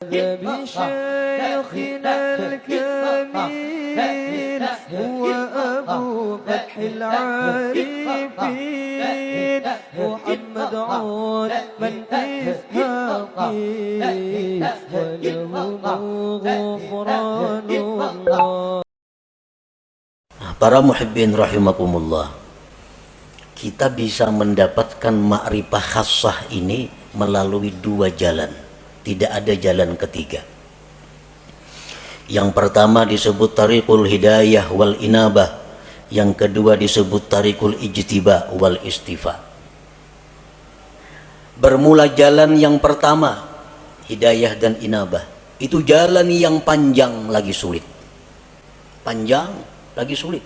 بشيخنا الكميل هو أبو فتح العارفين محمد عود من إسحاقي وله غفران الله. Para muhibbin rahimakumullah, kita bisa mendapatkan ma'rifah khassah ini melalui dua jalan. Tidak ada jalan ketiga. Yang pertama disebut tariqul hidayah wal inabah. Yang kedua disebut tariqul ijtiba wal istifa. Bermula jalan yang pertama, hidayah dan inabah. Itu jalan yang panjang lagi sulit. Panjang lagi sulit.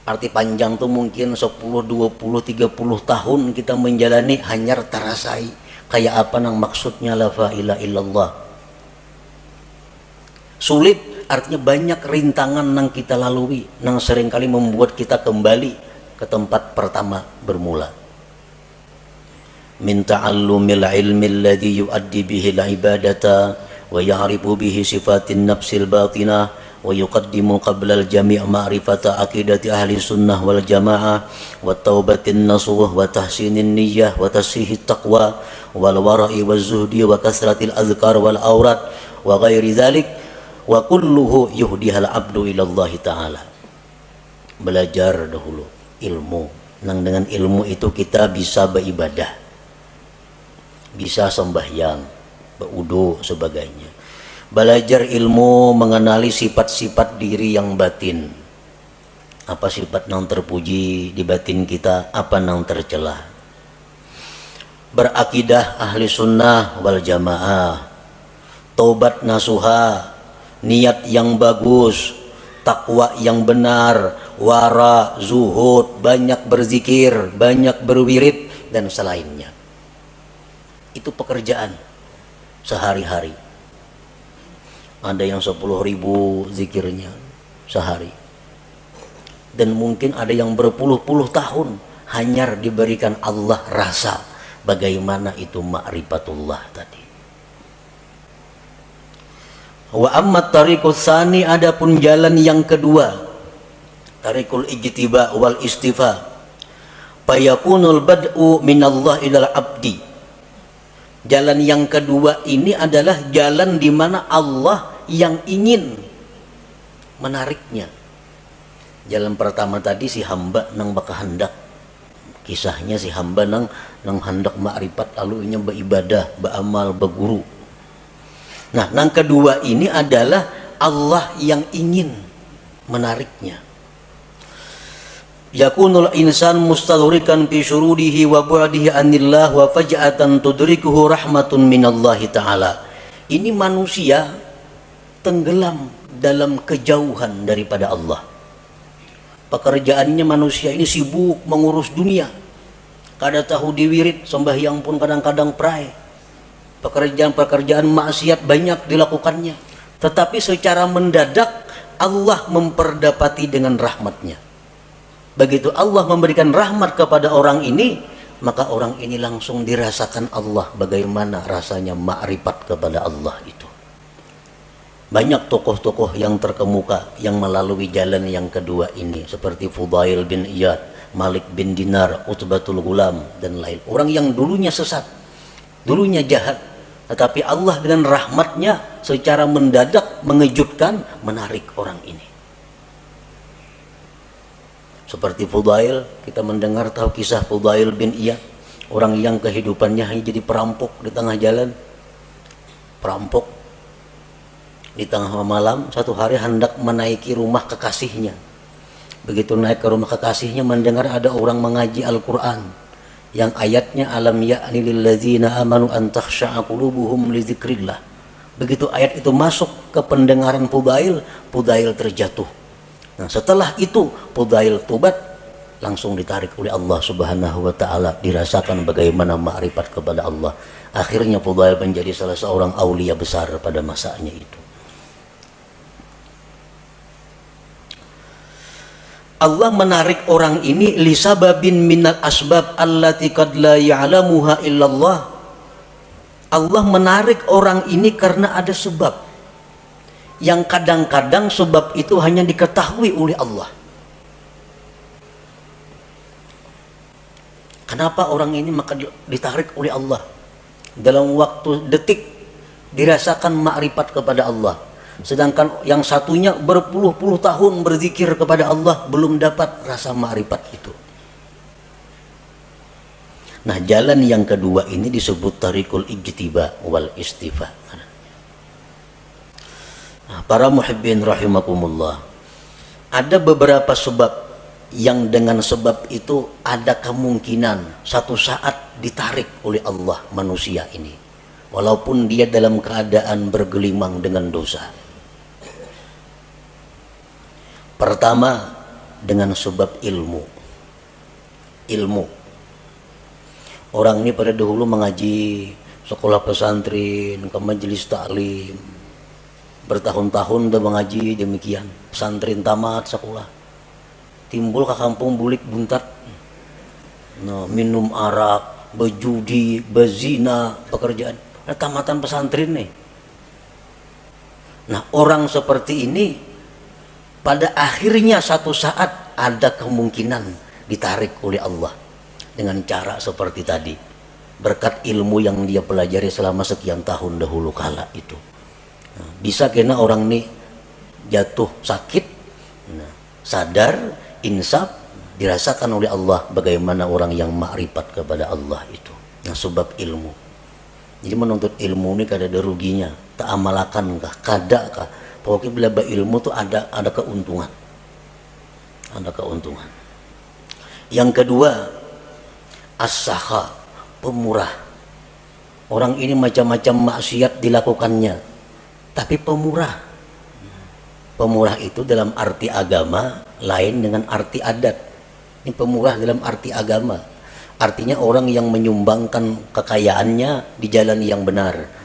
Arti panjang itu mungkin 10, 20, 30 tahun kita menjalani hanyar terasai. Kayak apa nang maksudnya la ilaha illallah. Sulit artinya banyak rintangan nang kita lalui, nang seringkali membuat kita kembali ke tempat pertama bermula. Min ta'allumil ilmi alladhi yuaddi bihi al-ibadata wa ya'rifu bihi sifatin nafsil batinah wa yuqaddimu qabla al-jami' ma'rifata aqidati ahli sunnah wal jamaah wa taubatin nasuh wa tahsinin niyyah wa tasihit taqwa wal wara'i wal zuhdi wa kasratil azkar wal aurat wa ghairi dhalik wa kulluhu yuhdihal abdu ilallahi ta'ala. Belajar dahulu ilmu, nang dengan ilmu itu kita bisa beribadah, bisa sembahyang, berwudu sebagainya. Belajar ilmu mengenali sifat-sifat diri yang batin. Apa sifat yang terpuji di batin kita, apa yang tercela. Berakidah ahli sunnah wal jamaah. Taubat nasuha, niat yang bagus, takwa yang benar, wara, zuhud, banyak berzikir, banyak berwirid dan selainnya. Itu pekerjaan sehari-hari. Ada yang 10.000 zikirnya sehari. Dan mungkin ada yang berpuluh-puluh tahun hanya diberikan Allah rasa bagaimana itu ma'rifatullah tadi. Wa amma tariqus tsani, adapun jalan yang kedua, tariqul ijtiba wal istifa. Fayakunul bad'u minallah ilal abdi. Jalan yang kedua ini adalah jalan di mana Allah yang ingin menariknya. Jalan pertama tadi si hamba nang baka hendak, kisahnya si hamba nang hendak ma'rifat lalu nya beribadah, beramal, berguru. Nah, nang kedua ini adalah Allah yang ingin menariknya. Yakunul insan mustadhrikan fi syurudihi wa bu'dihi anillah wa faj'atan tudrikuhu rahmatun minallahi ta'ala. Ini manusia tenggelam dalam kejauhan daripada Allah. Pekerjaannya manusia ini sibuk mengurus dunia. Kada tahu diwirid, sembahyang pun kadang-kadang pray. Pekerjaan-pekerjaan maksiat banyak dilakukannya. Tetapi secara mendadak Allah memperdapati dengan rahmatnya. Begitu Allah memberikan rahmat kepada orang ini, maka orang ini langsung dirasakan Allah bagaimana rasanya ma'rifat kepada Allah itu. Banyak tokoh-tokoh yang terkemuka yang melalui jalan yang kedua ini, seperti Fudail bin Iyad, Malik bin Dinar, Utbatul Ghulam dan lain. Orang yang dulunya sesat, dulunya jahat, tetapi Allah dengan rahmatnya secara mendadak mengejutkan, menarik orang ini. Seperti Fudail, kita mendengar tahu kisah Fudail bin Iyad, orang yang kehidupannya hanya jadi perampok di tengah jalan. Perampok di tengah malam, satu hari hendak menaiki rumah kekasihnya. Begitu naik ke rumah kekasihnya, mendengar ada orang mengaji Al-Quran yang ayatnya alam ya'ni lilladzina amanu an takhsha'a qulubuhum li dzikrillah. Begitu ayat itu masuk ke pendengaran Fudail, Fudail terjatuh. Nah, setelah itu Fudail tobat, langsung ditarik oleh Allah Subhanahu wa taala, dirasakan bagaimana ma'rifat kepada Allah. Akhirnya Fudail menjadi salah seorang aulia besar pada masanya itu. Allah menarik orang ini lisababin minal asbab allati qad la ya'lamuha illallah. Allah menarik orang ini karena ada sebab, yang kadang-kadang sebab itu hanya diketahui oleh Allah. Kenapa orang ini maka ditarik oleh Allah? Dalam waktu detik dirasakan makrifat kepada Allah. Sedangkan yang satunya berpuluh-puluh tahun berzikir kepada Allah belum dapat rasa makrifat itu. Nah, jalan yang kedua ini disebut tarikul ijtiba wal istifa. Nah, para muhibbin rahimakumullah, ada beberapa sebab yang dengan sebab itu ada kemungkinan satu saat ditarik oleh Allah manusia ini, walaupun dia dalam keadaan bergelimang dengan dosa. Pertama, dengan sebab ilmu. Orang ini pada dahulu mengaji sekolah pesantren, ke majelis taklim, bertahun-tahun udah mengaji demikian, pesantren tamat sekolah, timbul ke kampung bulik buntat, nah, minum arak, berjudi, berzina, pekerjaan. Nah, tamatan pesantren nih. Nah, orang seperti ini pada akhirnya satu saat ada kemungkinan ditarik oleh Allah dengan cara seperti tadi, berkat ilmu yang dia pelajari selama sekian tahun dahulu kala itu. Nah, bisa kena orang ini jatuh sakit, nah, sadar, insaf, dirasakan oleh Allah bagaimana orang yang makrifat kepada Allah itu. Nah, sebab ilmu. Jadi menuntut ilmu ini kada ada ruginya, tak amalakan kah, kada kah. Pokoknya bila ilmu tuh ada keuntungan. Ada keuntungan. Yang kedua, as-sakha, pemurah. Orang ini macam-macam maksiat dilakukannya, tapi pemurah. Pemurah itu dalam arti agama lain dengan arti adat. Ini pemurah dalam arti agama. Artinya orang yang menyumbangkan kekayaannya di jalan yang benar.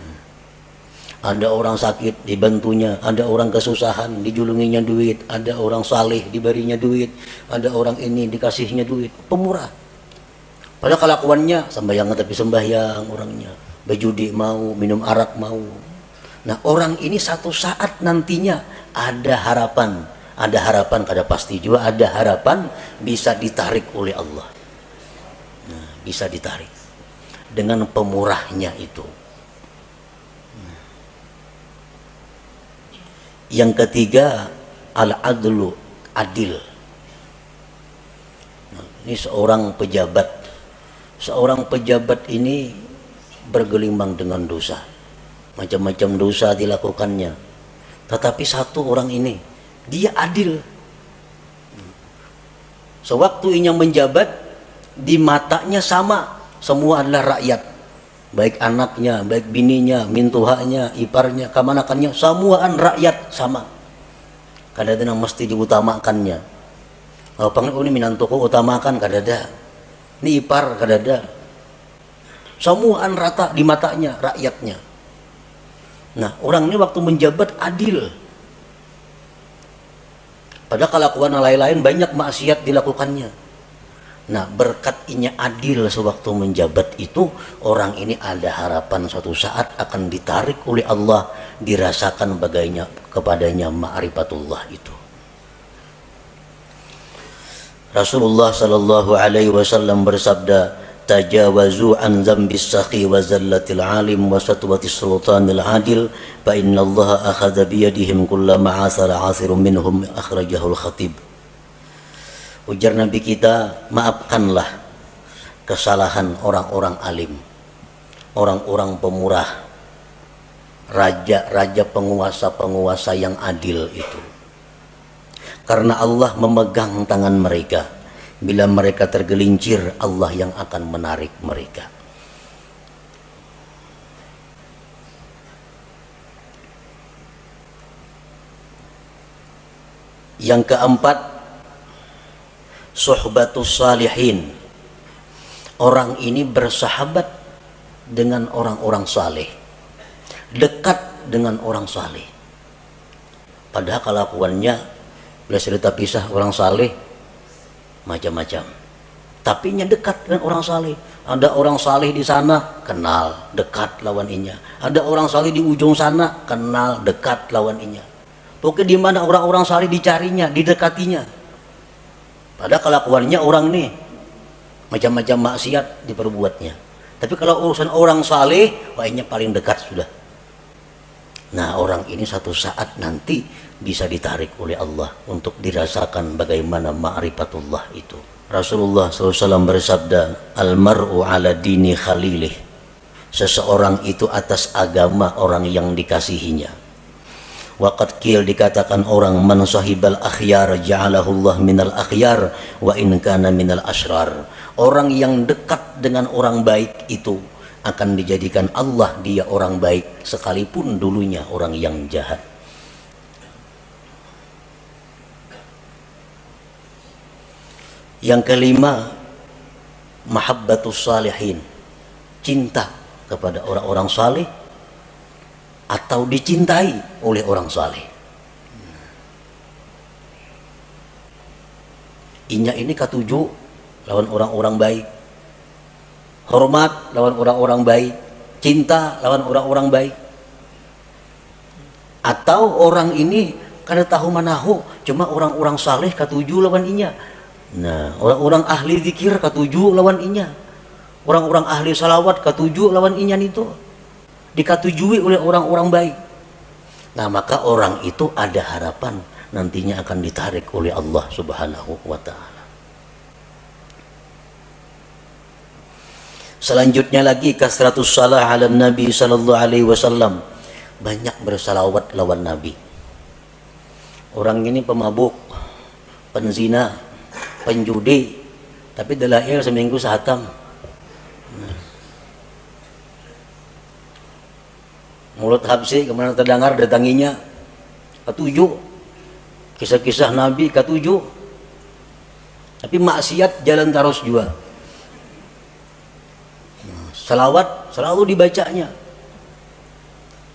Ada orang sakit dibantunya, ada orang kesusahan dijulunginya duit, ada orang saleh diberinya duit, ada orang ini dikasihnya duit. Pemurah. Pada kelakuannya sembahyang tapi sembahyang orangnya, berjudi mau, minum arak mau. Nah, orang ini satu saat nantinya ada harapan kada pasti juga, ada harapan bisa ditarik oleh Allah. Nah, bisa ditarik dengan pemurahnya itu. Yang ketiga, al-adlu, adil. Nah, ini seorang pejabat. Seorang pejabat ini bergelimang dengan dosa. Macam-macam dosa dilakukannya. Tetapi satu orang ini, dia adil. Sewaktu ia menjabat, di matanya sama. Semua adalah rakyat. Baik anaknya, baik bininya, mintuhanya, iparnya, kamanakannya, semuaan rakyat sama. Kadang-kadang mesti diutamakannya. Kalau panggil ini minantuku utamakan, kadang-kadang. Ini ipar, kadang-kadang. Semuaan rata di matanya, rakyatnya. Nah, orang ini waktu menjabat adil. Padahal kelakuan lain-lain banyak maksiat dilakukannya. Nah, berkat inya adil sewaktu menjabat itu, orang ini ada harapan suatu saat akan ditarik oleh Allah, dirasakan bagainya kepadanya ma'rifatullah itu. Rasulullah sallallahu alaihi wasallam bersabda, tajawazu an dzambis sakhi wa zallatil alim wa satwatis sultanil adil fa innallaha akhadha bi yadihim kullama asara asirun minhum, akhrajahul khatib. Ujar Nabi kita, maafkanlah kesalahan orang-orang alim, orang-orang pemurah, raja-raja, penguasa-penguasa yang adil itu. Karena Allah memegang tangan mereka. Bila mereka tergelincir, Allah yang akan menarik mereka. Yang keempat, suhbatus salihin. Orang ini bersahabat dengan orang-orang saleh, dekat dengan orang saleh. Padahal kelakuannya bila cerita pisah orang saleh macam-macam, tapi nya dekat dengan orang saleh. Ada orang saleh di sana, kenal, dekat lawan inya. Ada orang saleh di ujung sana, kenal, dekat lawan inya. Pokoknya di mana orang-orang saleh dicarinya, didekatinya. Padahal kelakuannya orang nih macam-macam maksiat diperbuatnya. Tapi kalau urusan orang saleh, wahnya paling dekat sudah. Nah, orang ini satu saat nanti bisa ditarik oleh Allah untuk dirasakan bagaimana ma'rifatullah itu. Rasulullah SAW bersabda, "Al-mar'u ala dini khalilih." Seseorang itu atas agama orang yang dikasihinya. Waqad qil, dikatakan orang, "Man sahibal akhyar ja'alahu Allah minal akhyar wa in kana minal asrar." Orang yang dekat dengan orang baik itu akan dijadikan Allah dia orang baik sekalipun dulunya orang yang jahat. Yang kelima, mahabbatus salihin, cinta kepada orang-orang saleh atau dicintai oleh orang saleh. Inya ini katuju lawan orang-orang baik, hormat lawan orang-orang baik, cinta lawan orang-orang baik. Atau orang ini kada tahu manahu, cuma orang-orang saleh katuju lawan inya. Nah, orang-orang ahli zikir katuju lawan inya. Orang-orang ahli salawat katuju lawan inya itu. Dikatujui oleh orang-orang baik. Nah, maka orang itu ada harapan nantinya akan ditarik oleh Allah Subhanahu wa taala. Selanjutnya lagi, kasratus salah ala Nabi sallallahu alaihi wasallam. Banyak bersalawat lawan Nabi. Orang ini pemabuk, penzina, penjudi, tapi dalail seminggu sehatam. Mulut habsi kemana terdengar datanginya ketujuh, kisah-kisah Nabi ketujuh, tapi maksiat jalan terus juga. Salawat selalu dibacanya.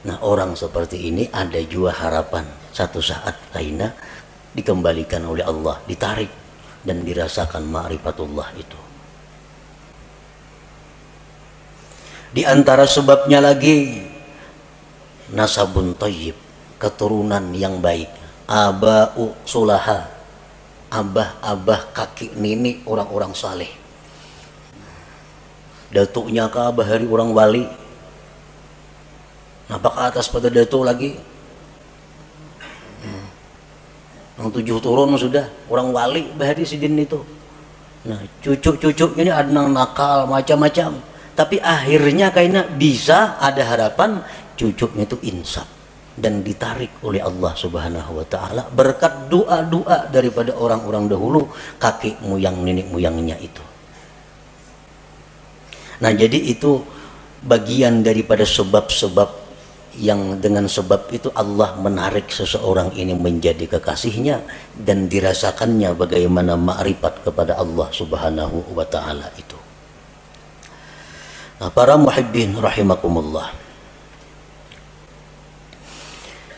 Nah, orang seperti ini ada juga harapan satu saat lainnya dikembalikan oleh Allah, ditarik dan dirasakan ma'rifatullah itu. Di antara sebabnya lagi, nasabun thayyib, keturunan yang baik. Aba'u sulaha, abah-abah kakek nenek orang-orang saleh. Datuknya ke abah hari orang wali. Napa ke atas pada datuk lagi? Yang 7 turun sudah orang wali bahari sidin itu. Nah, cucu-cucunya ini ada yang nakal macam-macam. Tapi akhirnya kayaknya bisa ada harapan cucunya itu insaf dan ditarik oleh Allah Subhanahu wa taala berkat doa-doa daripada orang-orang dahulu, kakek moyang nenek moyangnya itu. Nah, jadi itu bagian daripada sebab-sebab yang dengan sebab itu Allah menarik seseorang ini menjadi kekasihnya dan dirasakannya bagaimana ma'rifat kepada Allah Subhanahu wa taala itu. Nah, para muhibbin rahimakumullah.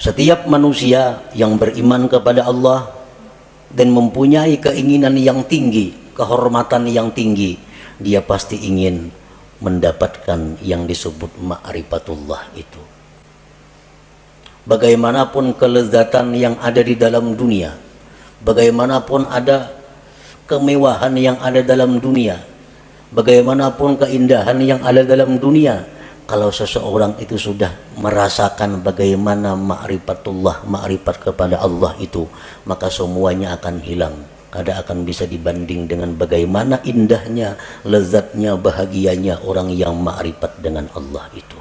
Setiap manusia yang beriman kepada Allah dan mempunyai keinginan yang tinggi, kehormatan yang tinggi, dia pasti ingin mendapatkan yang disebut ma'rifatullah itu. Bagaimanapun kelezatan yang ada di dalam dunia, bagaimanapun ada kemewahan yang ada dalam dunia, bagaimanapun keindahan yang ada dalam dunia, kalau seseorang itu sudah merasakan bagaimana ma'rifatullah, ma'rifat kepada Allah itu, maka semuanya akan hilang. Kada akan bisa dibanding dengan bagaimana indahnya, lezatnya, bahagianya orang yang ma'rifat dengan Allah itu.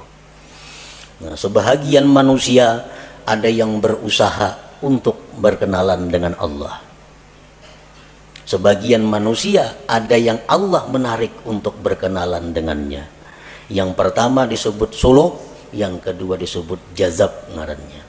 Nah, sebahagian manusia ada yang berusaha untuk berkenalan dengan Allah. Sebagian manusia ada yang Allah menarik untuk berkenalan dengannya. Yang pertama disebut suluk, yang kedua disebut jazab ngarannya.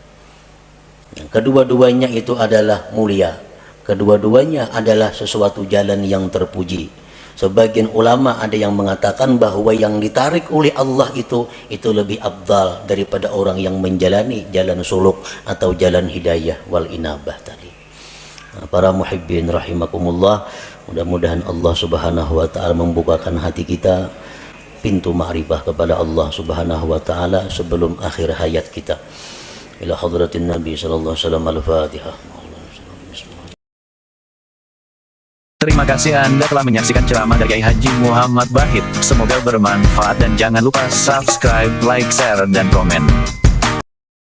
Yang kedua-duanya itu adalah mulia. Kedua-duanya adalah sesuatu jalan yang terpuji. Sebagian ulama ada yang mengatakan bahwa yang ditarik oleh Allah itu lebih afdal daripada orang yang menjalani jalan suluk atau jalan hidayah wal inabah tadi. Para muhibbin rahimakumullah, mudah-mudahan Allah Subhanahu wa taala membukakan hati kita pintu ma'rifah kepada Allah Subhanahu wa taala sebelum akhir hayat kita. Ila hadratin Nabi sallallahu alaihi wasallam, al-Fatihah. Terima kasih Anda telah menyaksikan ceramah dari Kiai Haji Muhammad Bahid. Semoga bermanfaat dan jangan lupa subscribe, like, share, dan komen.